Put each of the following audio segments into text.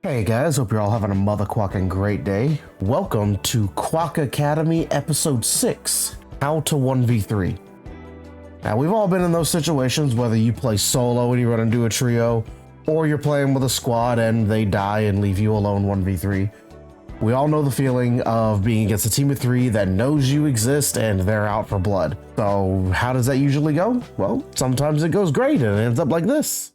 Hey guys, hope you're all having a mother quacking great day. Welcome to QuokkAcademy Episode 6, How to 1v3. Now, we've all been in those situations, whether you play solo and you run into a trio, or you're playing with a squad and they die and leave you alone 1v3. We all know the feeling of being against a team of 3 that knows you exist and they're out for blood. So how does that usually go? Well, sometimes it goes great and it ends up like this.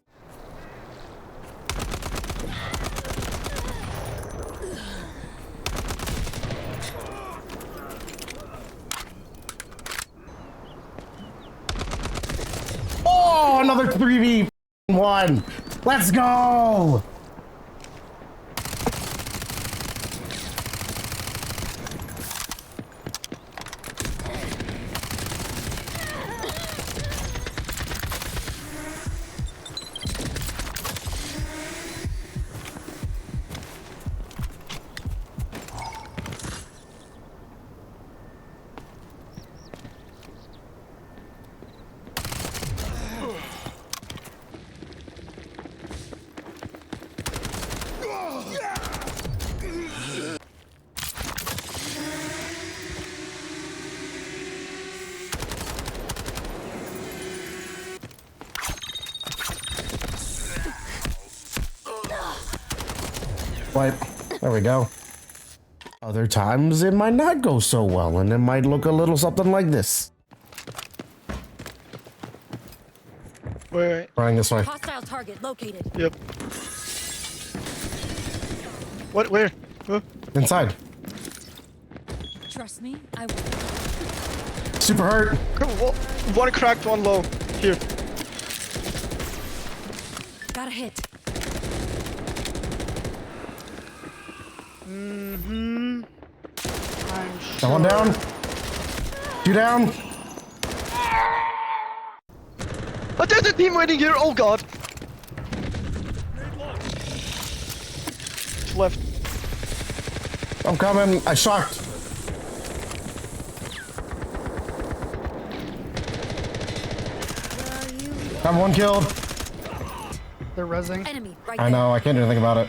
Oh, another 3v1. Let's go. Right, there we go. Other times it might not go so well and it might look a little something like this. Wait. Running this way. Hostile target located. Yep. What? Where? Huh? Inside. Trust me, I will. Super hurt. One cracked, one low. Here. Got a hit. Mm-hmm. I'm sure. Got one down. 2 down. Oh, there's a team waiting here. Oh god. Left. I'm coming. I shocked. Got one killed. They're rezzing. Enemy right I there. know, I can't do anything about it.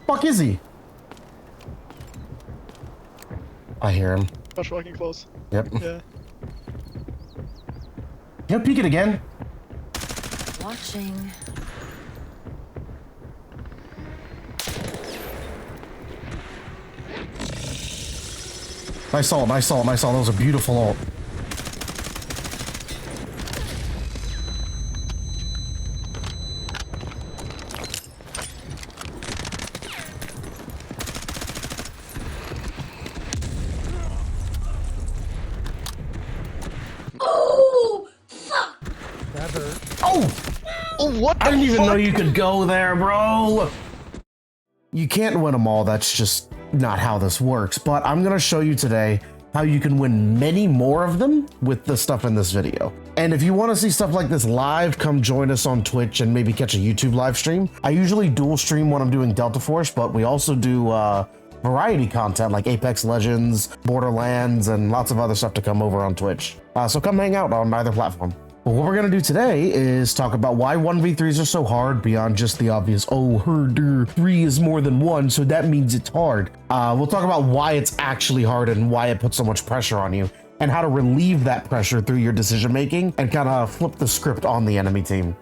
Fuck is he? I hear him. Gosh, walking close. Yep. Yeah. You peek it again. Watching. Nice ult, nice ult, nice ult. That was a beautiful ult. Oh, fuck! That hurt. Oh! Oh, what the I didn't even fuck? know you could go there, bro. You can't win them all. That's just not how this works. But I'm going to show you today how you can win many more of them with the stuff in this video. And if you want to see stuff like this live, come join us on Twitch and maybe catch a YouTube live stream. I usually dual stream when I'm doing DeltaForce, but we also do variety content like Apex Legends, Borderlands, and lots of other stuff to come over on Twitch. So come hang out on either platform. But what we're going to do today is talk about why 1v3s are so hard beyond just the obvious, oh, herder, 3 is more than 1, so that means it's hard. We'll talk about why it's actually hard and why it puts so much pressure on you, and how to relieve that pressure through your decision making and kind of flip the script on the enemy team.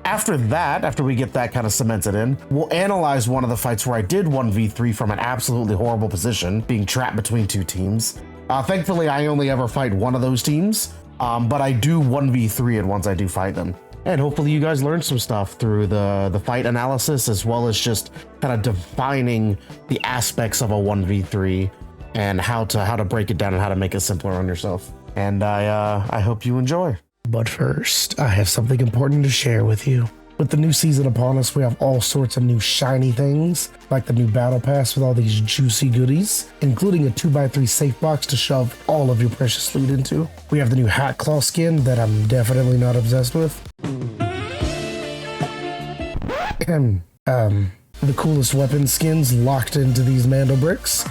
After that, after we get that kind of cemented in, we'll analyze one of the fights where I did 1v3 from an absolutely horrible position, being trapped between 2 teams. Thankfully, I only ever fight one of those teams. But I do 1v3 it once I do fight them. And hopefully you guys learned some stuff through the fight analysis, as well as just kind of defining the aspects of a 1v3 and how to break it down and how to make it simpler on yourself. And I hope you enjoy. But first, I have something important to share with you. With the new season upon us, we have all sorts of new shiny things, like the new battle pass with all these juicy goodies, including a 2x3 safe box to shove all of your precious loot into. We have the new Hat Claw skin that I'm definitely not obsessed with. And, the coolest weapon skins locked into these Mando bricks.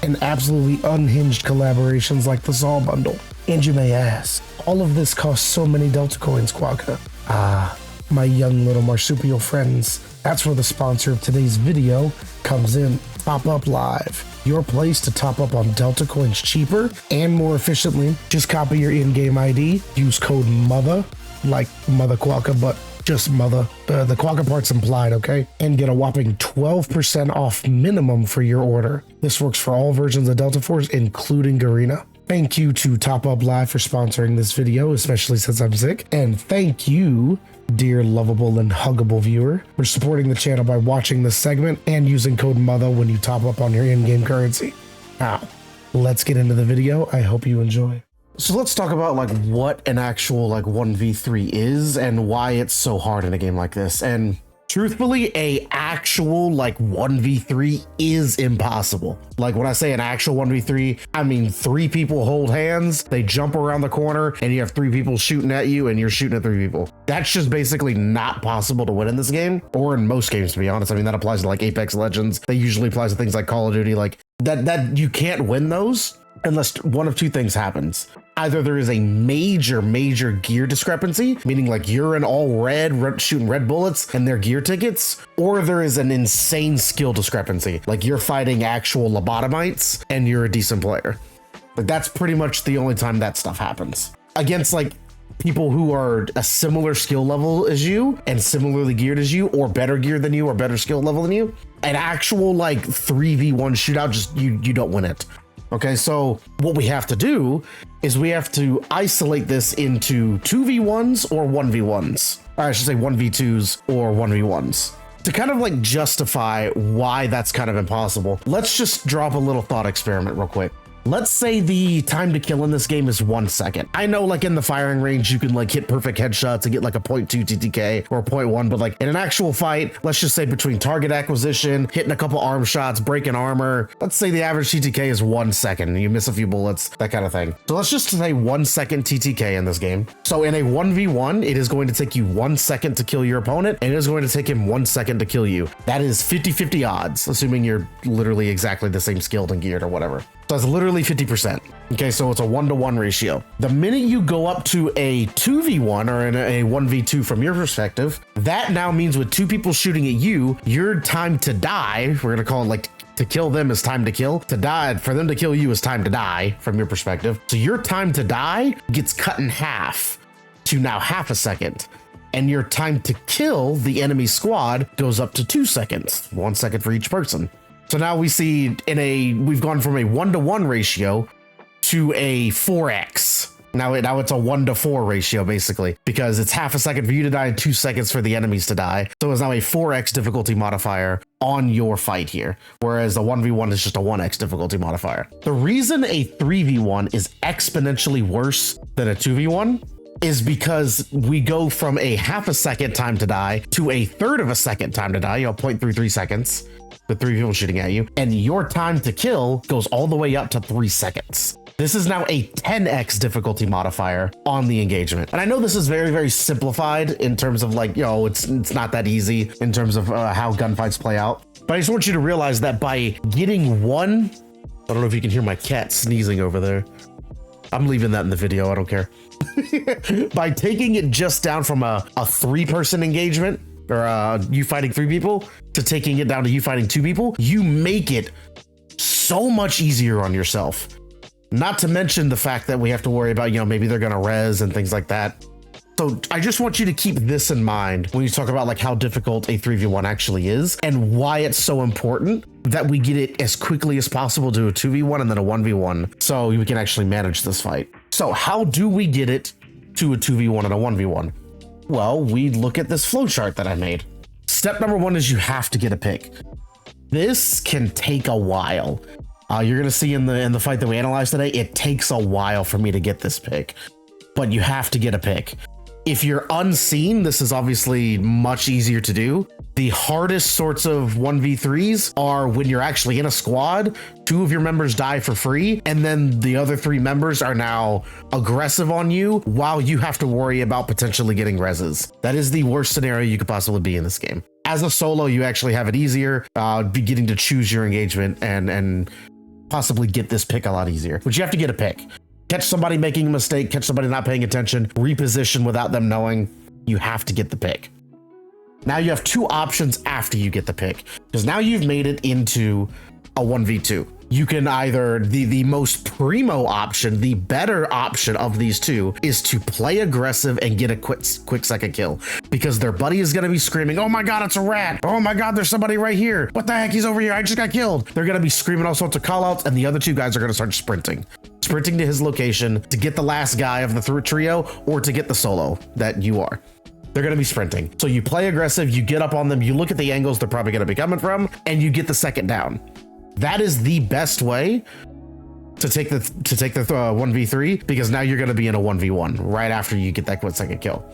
and absolutely unhinged collaborations like the Saw bundle. And you may ask, all of this costs so many Delta coins, Quokka. Ah, my young little marsupial friends, that's where the sponsor of today's video comes in. TOPUP Live, your place to top up on Delta coins cheaper and more efficiently. Just copy your in-game ID, use code MOTHER, like Mother Quokka, but just Mother. The Quokka part's implied, okay? And get a whopping 12% off minimum for your order. This works for all versions of DeltaForce, including Garena. Thank you to TOPUP Live for sponsoring this video, especially since I'm sick. And thank you, dear lovable and huggable viewer, for supporting the channel by watching this segment and using code MOTHER when you top up on your in-game currency. Now, let's get into the video. I hope you enjoy. So let's talk about like what an actual like 1v3 is and why it's so hard in a game like this. And truthfully, a actual like 1v3 is impossible. Like when I say an actual 1v3, I mean 3 people hold hands, they jump around the corner, and you have 3 people shooting at you and you're shooting at 3 people. That's just basically not possible to win in this game, or in most games, to be honest. I mean, that applies to like Apex Legends. That usually applies to things like Call of Duty. Like that you can't win those unless one of 2 things happens. Either there is a major gear discrepancy, meaning like you're in all red shooting red bullets and they're gear tickets, or there is an insane skill discrepancy, like you're fighting actual lobotomites and you're a decent player. Like that's pretty much the only time that stuff happens. Against like people who are a similar skill level as you and similarly geared as you, or better geared than you, or better skill level than you, an actual like 3v1 shootout, just you don't win it. Okay, so what we have to do is we have to isolate this into 2v1s or 1v1s. Or I should say 1v2s or 1v1s. To kind of like justify why that's kind of impossible, let's just drop a little thought experiment real quick. Let's say the time to kill in this game is 1 second. I know like in the firing range, you can like hit perfect headshots and get like a 0.2 TTK or 0.1, but like in an actual fight, let's just say between target acquisition, hitting a couple arm shots, breaking armor, let's say the average TTK is 1 second and you miss a few bullets, that kind of thing. So let's just say 1 second TTK in this game. So in a 1v1, it is going to take you 1 second to kill your opponent, and it is going to take him 1 second to kill you. That is 50-50 odds, assuming you're literally exactly the same skilled and geared or whatever. So it's literally 50%. Okay, so it's a 1-to-1 ratio. The minute you go up to a 2v1 or in a 1v2 from your perspective, that now means with 2 people shooting at you, your time to die, we're gonna call it like to kill them is time to kill. To die, for them to kill you is time to die from your perspective. So your time to die gets cut in half to now half a second. And your time to kill the enemy squad goes up to 2 seconds, 1 second for each person. So now we see we've gone from a 1-to-1 ratio to a 4x. Now it's a 1-to-4 ratio basically, because it's half a second for you to die and 2 seconds for the enemies to die. So it's now a 4x difficulty modifier on your fight here, whereas the 1v1 is just a 1x difficulty modifier. The reason a 3v1 is exponentially worse than a 2v1 is because we go from a half a second time to die to a third of a second time to die, 0.33 seconds. With 3 people shooting at you, and your time to kill goes all the way up to 3 seconds. This is now a 10x difficulty modifier on the engagement. And I know this is very simplified in terms of like, it's not that easy in terms of how gunfights play out. But I just want you to realize that by getting one, I don't know if you can hear my cat sneezing over there. I'm leaving that in the video, I don't care. By taking it just down from a 3-person engagement, or you fighting 3 people, to taking it down to you fighting 2 people, you make it so much easier on yourself. Not to mention the fact that we have to worry about, maybe they're gonna res and things like that. So I just want you to keep this in mind when you talk about like how difficult a 3v1 actually is and why it's so important that we get it as quickly as possible to a 2v1 and then a 1v1 so we can actually manage this fight. So how do we get it to a 2v1 and a 1v1? Well, we look at this flowchart that I made. Step number 1 is you have to get a pick. This can take a while. You're gonna see in the fight that we analyzed today, it takes a while for me to get this pick, but you have to get a pick. If you're unseen, this is obviously much easier to do. The hardest sorts of 1v3s are when you're actually in a squad, 2 of your members die for free, and then the other 3 members are now aggressive on you while you have to worry about potentially getting reses. That is the worst scenario you could possibly be in this game. As a solo, you actually have it easier, getting to choose your engagement and possibly get this pick a lot easier. But you have to get a pick. Catch somebody making a mistake, catch somebody not paying attention, reposition without them knowing. You have to get the pick. Now you have two options after you get the pick, because now you've made it into a 1v2. You can either, the most primo option, the better option of these two, is to play aggressive and get a quick second kill, because their buddy is going to be screaming, oh my god, it's a rat, oh my god, there's somebody right here, what the heck, he's over here, I just got killed. They're going to be screaming all sorts of call outs, and the other two guys are going to start sprinting to his location to get the last guy of the trio, or to get the solo that you are. They're going to be sprinting. So you play aggressive, you get up on them, you look at the angles they're probably going to be coming from, and you get the second down. That is the best way to take the 1v3, because now you're going to be in a 1v1 right after you get that quick second kill.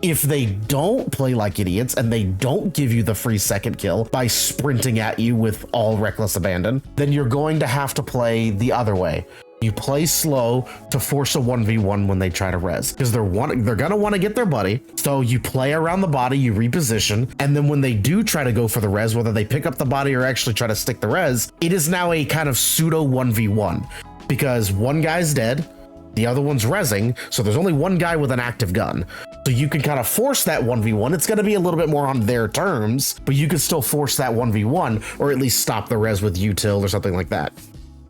If they don't play like idiots and they don't give you the free second kill by sprinting at you with all reckless abandon, then you're going to have to play the other way. You play slow to force a 1v1 when they try to res, because they're gonna want to get their buddy. So you play around the body, you reposition, and then when they do try to go for the res, whether they pick up the body or actually try to stick the res, it is now a kind of pseudo 1v1, because one guy's dead, the other one's resing, so there's only one guy with an active gun. So you can kind of force that 1v1. It's going to be a little bit more on their terms, but you can still force that 1v1, or at least stop the res with util or something like that.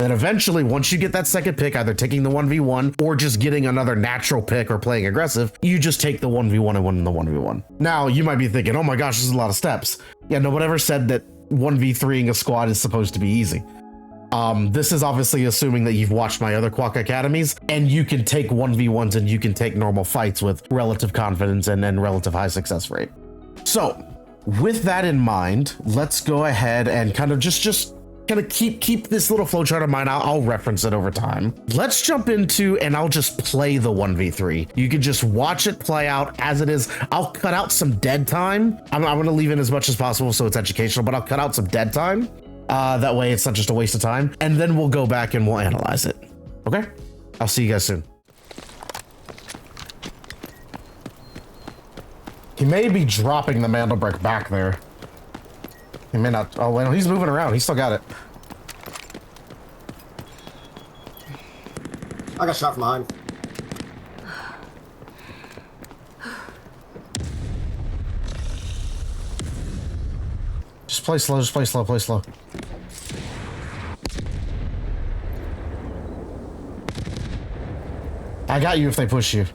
And eventually, once you get that second pick, either taking the 1v1 or just getting another natural pick or playing aggressive, you just take the 1v1 and win the 1v1. Now, you might be thinking, oh my gosh, this is a lot of steps. Yeah, no one ever said that 1v3ing a squad is supposed to be easy. This is obviously assuming that you've watched my other QuokkAcademies, and you can take 1v1s and you can take normal fights with relative confidence and relative high success rate. So, with that in mind, let's go ahead and kind of just kind of keep this little flowchart of mine. I'll reference it over time. Let's jump into, and I'll just play the 1v3. You can just watch it play out as it is. I'll cut out some dead time. I'm going to leave in as much as possible so it's educational, but I'll cut out some dead time. That way it's not just a waste of time. And then we'll go back and we'll analyze it. Okay? I'll see you guys soon. He may be dropping the Mandelbrick back there. He may not. Oh, well, he's moving around. He still got it. I got shot from behind. Just play slow. Just play slow. Play slow. I got you if they push you.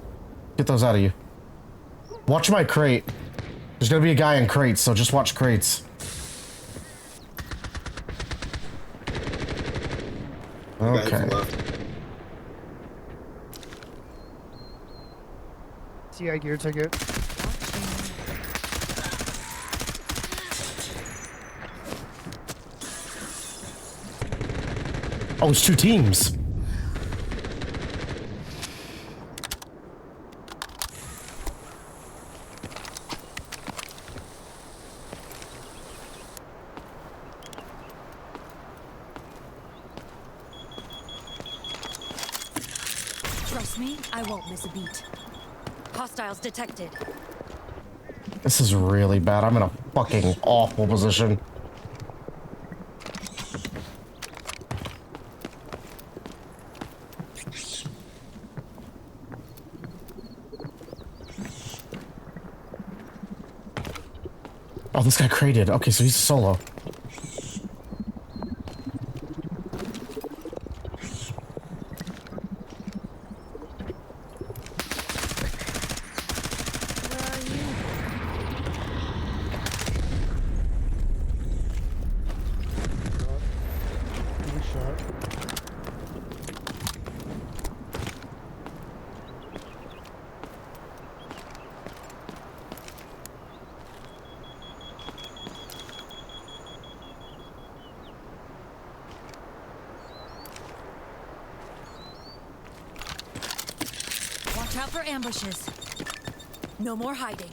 Get those out of you. Watch my crate. There's gonna be a guy in crates, so just watch crates. Okay. CI gear ticket. Oh, it's two teams. Trust me, I won't miss a beat. Hostiles detected. This is really bad. I'm in a fucking awful position. Oh, this guy crated. Okay, so he's solo. Watch out for ambushes. No more hiding.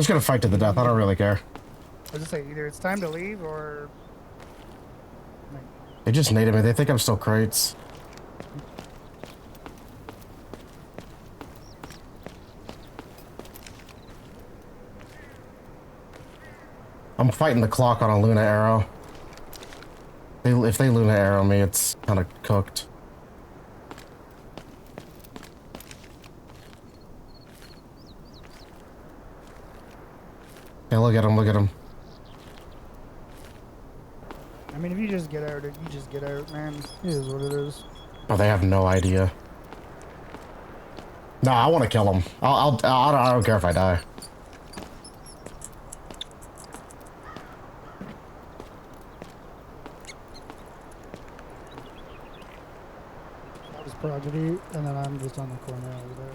just gonna fight to the death. I don't really care. I was just say either it's time to leave or. They just naded me. They think I'm still crates. I'm fighting the clock on a Luna arrow. If they Luna arrow me, it's kind of cooked. Hey, look at him, look at him. I mean, if you just get out, you just get out, man. It is what it is. Oh, they have no idea. No, I want to kill him. I don't care if I die. That was Prodigy, and then I'm just on the corner over there.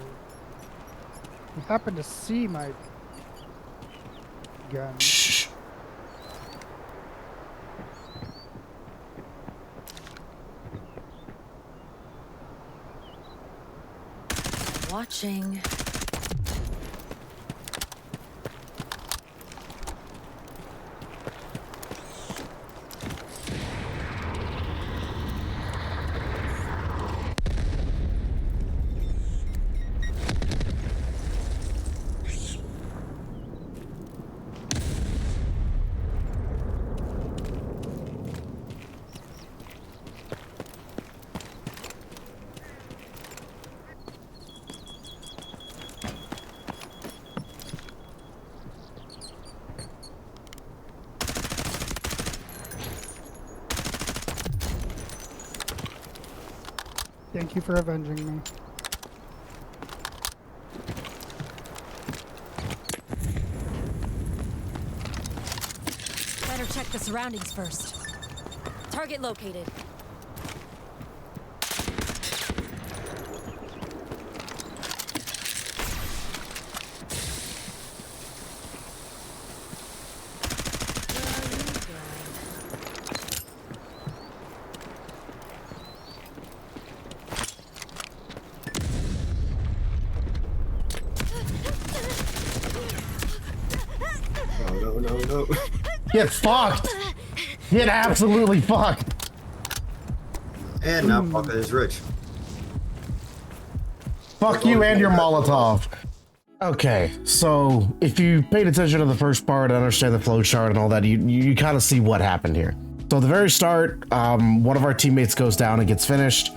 You happen to see my gun. Shh. Watching. Thank you for avenging me. Better check the surroundings first. Target located. No. Get fucked! Get absolutely fucked! And now Quokka is rich. Fuck you and your Molotov. Okay, so if you paid attention to the first part, understand the flow chart and all that, you kind of see what happened here. So at the very start, one of our teammates goes down and gets finished.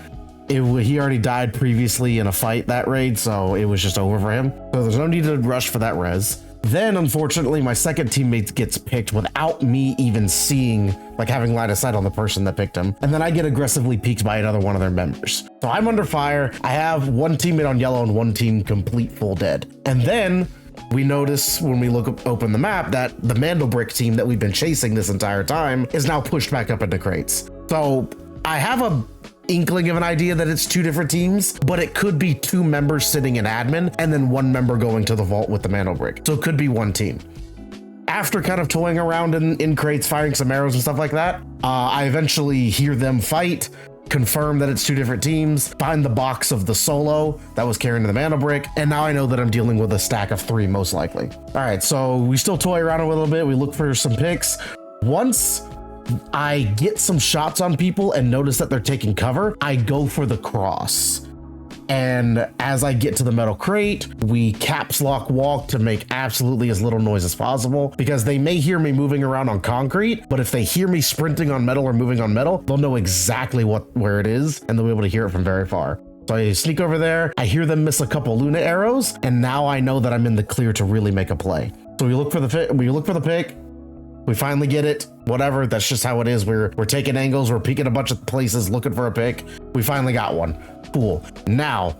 He already died previously in a fight that raid, so it was just over for him. So there's no need to rush for that res. Then, unfortunately, my second teammate gets picked without me even seeing, like having line of sight on the person that picked him. And then I get aggressively peeked by another one of their members. So I'm under fire. I have one teammate on yellow and one team complete full dead. And then we notice when we open the map that the Mandelbrick team that we've been chasing this entire time is now pushed back up into crates. So I have a inkling of an idea that it's two different teams, but it could be two members sitting in admin and then one member going to the vault with the Mandelbrick. So it could be one team. After kind of toying around in crates, firing some arrows and stuff like that, I eventually hear them fight, confirm that it's two different teams, find the box of the solo that was carrying the Mandelbrick, and now I know that I'm dealing with a stack of 3 most likely. All right, so we still toy around a little bit. We look for some picks. Once I get some shots on people and notice that they're taking cover, I go for the cross. And as I get to the metal crate, we caps lock walk to make absolutely as little noise as possible, because they may hear me moving around on concrete, but if they hear me sprinting on metal or moving on metal, they'll know exactly where it is, and they'll be able to hear it from very far. So I sneak over there, I hear them miss a couple Luna arrows, and now I know that I'm in the clear to really make a play. So we look for the pick. We finally get it. Whatever, that's just how it is. We're taking angles, we're peeking a bunch of places looking for a pick. We finally got one. Cool. Now,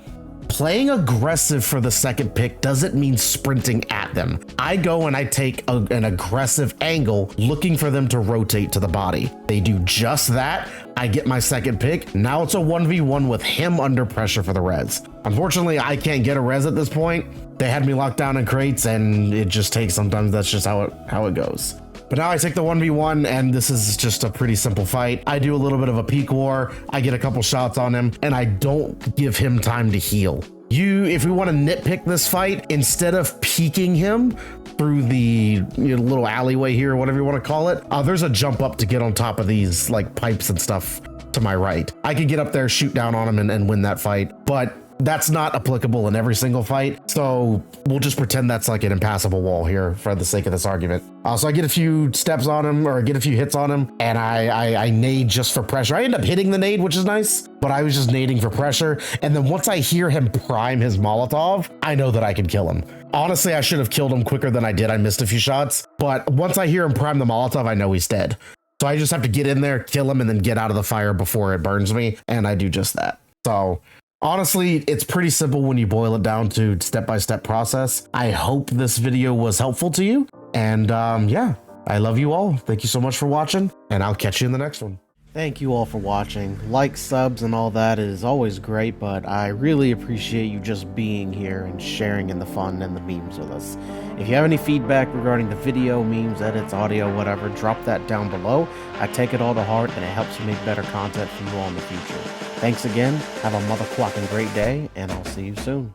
playing aggressive for the second pick doesn't mean sprinting at them. I go and I take an aggressive angle looking for them to rotate to the body. They do just that. I get my second pick. Now it's a 1v1 with him under pressure for the res. Unfortunately, I can't get a res at this point. They had me locked down in crates and it just takes, sometimes that's just how it goes. But now I take the 1v1 and this is just a pretty simple fight. I do a little bit of a peek war. I get a couple shots on him and I don't give him time to heal. if we want to nitpick this fight, instead of peeking him through the little alleyway here, or whatever you want to call it, there's a jump up to get on top of these like pipes and stuff to my right. I could get up there, shoot down on him and win that fight, but that's not applicable in every single fight. So we'll just pretend that's like an impassable wall here for the sake of this argument. So I get a few steps on him, or get a few hits on him, and I nade just for pressure. I end up hitting the nade, which is nice, but I was just nading for pressure. And then once I hear him prime his Molotov, I know that I can kill him. Honestly, I should have killed him quicker than I did. I missed a few shots, but once I hear him prime the Molotov, I know he's dead. So I just have to get in there, kill him, and then get out of the fire before it burns me. And I do just that. So honestly, it's pretty simple when you boil it down to step-by-step process. I hope this video was helpful to you. And yeah, I love you all. Thank you so much for watching, and I'll catch you in the next one. Thank you all for watching. Likes, subs, and all that is always great, but I really appreciate you just being here and sharing in the fun and the memes with us. If you have any feedback regarding the video, memes, edits, audio, whatever, drop that down below. I take it all to heart, and it helps me make better content for you all in the future. Thanks again, have a motherfucking great day, and I'll see you soon.